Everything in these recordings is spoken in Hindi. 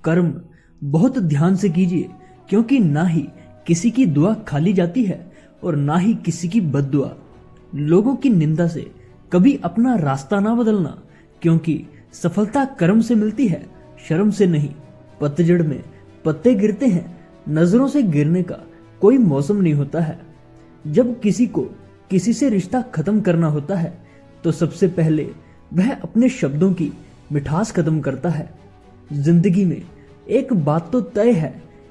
कर्म बहुत ध्यान से कीजिए, क्योंकि ना ही किसी की दुआ खाली जाती है और ना ही किसी की बद्दुआ। लोगों की निंदा से कभी अपना रास्ता ना बदलना, क्योंकि सफलता कर्म से मिलती है, शर्म से नहीं। पतझड़ में पत्ते गिरते हैं, नजरों से गिरने का कोई मौसम नहीं होता है। जब किसी को किसी से रिश्ता खत्म करना होता है तो सबसे पहले वह अपने शब्दों की मिठास खत्म करता है। जिंदगी में एक बात तो तय है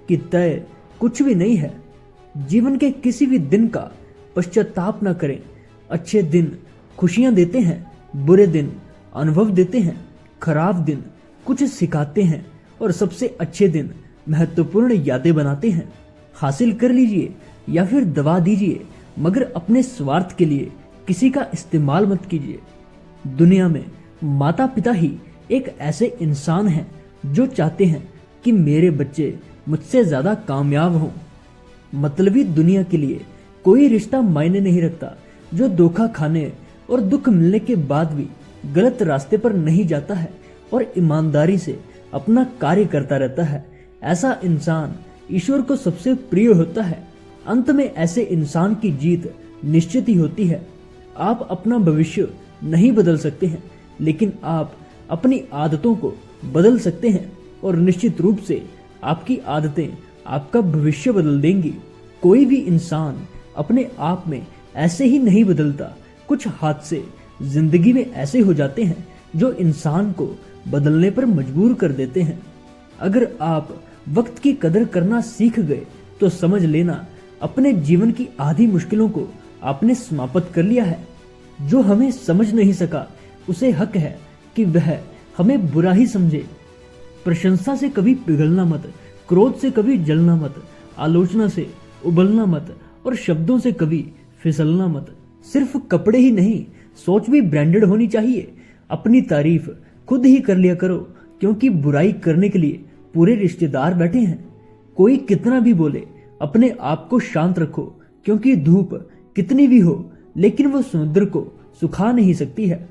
कि तय कुछ भी नहीं है। जीवन के किसी भी दिन का पश्चाताप न करें। अच्छे दिन खुशियां देते हैं, बुरे दिन अनुभव देते हैं, खराब दिन कुछ सिखाते हैं और सबसे अच्छे दिन महत्वपूर्ण यादें बनाते हैं। हासिल कर लीजिए या फिर दबा दीजिए, मगर अपने स्वार्थ के लिए किसी का इस्तेमाल मत कीजिए। दुनिया में माता पिता ही एक ऐसे इंसान हैं जो चाहते हैं कि मेरे बच्चे मुझसे ज्यादा कामयाब हों। मतलबी दुनिया के लिए कोई रिश्ता मायने नहीं रखता जो धोखा खाने और दुख मिलने के बाद भी गलत रास्ते पर नहीं जाता है और ईमानदारी से अपना कार्य करता रहता है। ऐसा इंसान ईश्वर को सबसे प्रिय होता है। अंत में ऐसे इंसान की जीत निश्चित ही होती है। आप अपना भविष्य नहीं बदल सकते हैं, लेकिन आप अपनी आदतों को बदल सकते हैं और निश्चित रूप से आपकी आदतें आपका भविष्य बदल देंगी। कोई भी इंसान अपने आप में ऐसे ही नहीं बदलता। कुछ हादसे जिंदगी में ऐसे हो जाते हैं जो इंसान को बदलने पर मजबूर कर देते हैं। अगर आप वक्त की कदर करना सीख गए तो समझ लेना अपने जीवन की आधी मुश्किलों को आपने समाप्त कर लिया है। जो हमें समझ नहीं सका उसे हक है कि वह हमें बुरा ही समझे। प्रशंसा से कभी पिघलना मत, क्रोध से कभी जलना मत, आलोचना से उबलना मत और शब्दों से कभी फिसलना मत। सिर्फ कपड़े ही नहीं, सोच भी ब्रांडेड होनी चाहिए। अपनी तारीफ खुद ही कर लिया करो, क्योंकि बुराई करने के लिए पूरे रिश्तेदार बैठे हैं। कोई कितना भी बोले, अपने आप को शांत रखो, क्योंकि धूप कितनी भी हो लेकिन वो समुद्र को सुखा नहीं सकती है।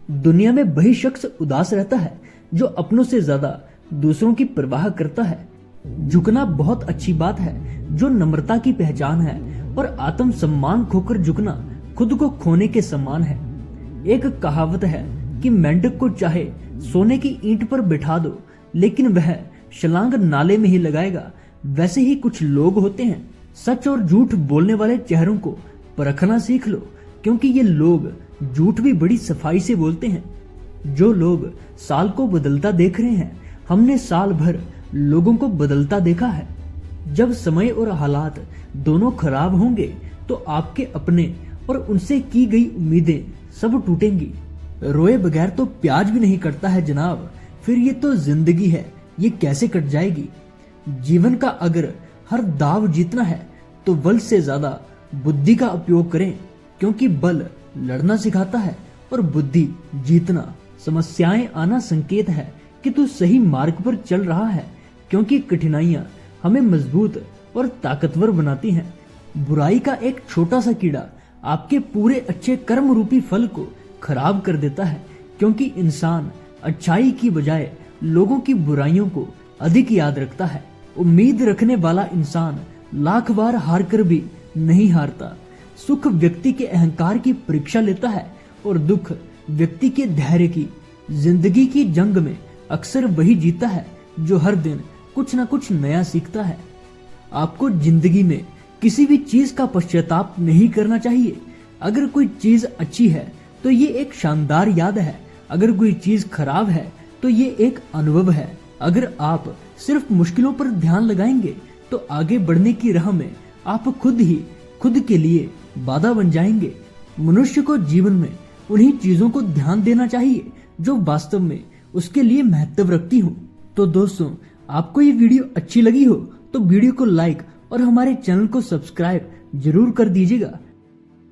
दुनिया में वही शख्स उदास रहता है जो अपनों से ज्यादा दूसरों की परवाह करता है। झुकना बहुत अच्छी बात है जो नम्रता की पहचान है, और आत्म सम्मान खोकर झुकना खुद को खोने के समान है। एक कहावत है कि मेंढक को चाहे सोने की ईंट पर बिठा दो, लेकिन वह छलांग नाले में ही लगाएगा। वैसे ही कुछ लोग होते हैं। सच और झूठ बोलने वाले चेहरों को परखना सीख लो, क्योंकि ये लोग झूठ भी बड़ी सफाई से बोलते हैं। जो लोग साल को बदलता देख रहे हैं, हमने साल भर लोगों को बदलता देखा है। जब समय और हालात दोनों खराब होंगे तो आपके अपने और उनसे की गई उम्मीदें सब टूटेंगी। रोए बगैर तो प्याज भी नहीं कटता है जनाब। फिर ये तो जिंदगी है, ये कैसे कट जाएगी। जीवन का अगर हर दाव जीतना है तो बल से ज्यादा बुद्धि का उपयोग करें, क्योंकि बल लड़ना सिखाता है और बुद्धि जीतना। समस्याएं आना संकेत है कि तू सही मार्ग पर चल रहा है, क्योंकि कठिनाइयां हमें मजबूत और ताकतवर बनाती हैं। बुराई का एक छोटा सा कीड़ा आपके पूरे अच्छे कर्म रूपी फल को खराब कर देता है, क्योंकि इंसान अच्छाई की बजाय लोगों की बुराइयों को अधिक याद रखता है। उम्मीद रखने वाला इंसान लाख बार हार कर भी नहीं हारता। सुख व्यक्ति के अहंकार की परीक्षा लेता है और दुख व्यक्ति के धैर्य की। जिंदगी की जंग में अक्सर वही जीता है जो हर दिन कुछ न कुछ नया सीखता है। आपको जिंदगी में किसी भी चीज का पश्चाताप नहीं करना चाहिए। अगर कोई चीज अच्छी है तो ये एक शानदार याद है, अगर कोई चीज खराब है तो ये एक अनुभव है। अगर आप सिर्फ मुश्किलों पर ध्यान लगाएंगे तो आगे बढ़ने की राह में आप खुद ही खुद के लिए बाधा बन जाएंगे। मनुष्य को जीवन में उन्हीं चीजों को ध्यान देना चाहिए जो वास्तव में उसके लिए महत्व रखती हो। तो दोस्तों, आपको ये वीडियो अच्छी लगी हो तो वीडियो को लाइक और हमारे चैनल को सब्सक्राइब जरूर कर दीजिएगा।